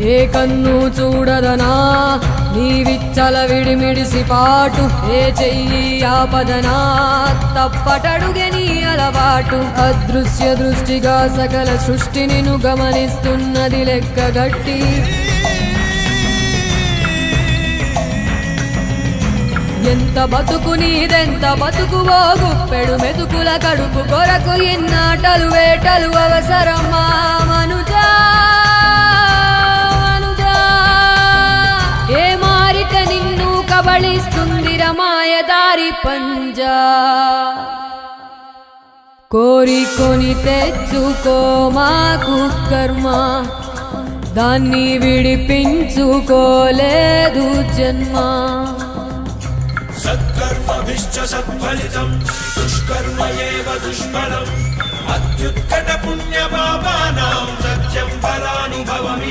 ఏ కన్ను చూడదనా నీవిచ్చల విడిమిడిసి పాటు ఏ చెయ్యి ఆపదనా తప్పటడుగే నీ అలవాటు అదృశ్య దృష్టిగా సకల సృష్టిని ను గమనిస్తున్నది లెక్కగట్టి ఎంత బతుకు నీదెంత బతుకువో గుప్పెడు మెతుకుల కడుపు కొరకు ఎన్నాటలు వేటలు అవసరమా మనుజా ఏ మారిక నిన్ను కబళిస్తుంది రమాయదారి పంజా కోరికొని తెచ్చుకో మాకు కర్మ దాన్ని విడిపించుకోలేదు జన్మ సత్కర్మభిశ్చ సత్ఫలితం దుష్కర్మ ఏవ దుష్ఫలం అత్యుత్కట పుణ్య పాపానాం సత్యం ఫలానుభవమి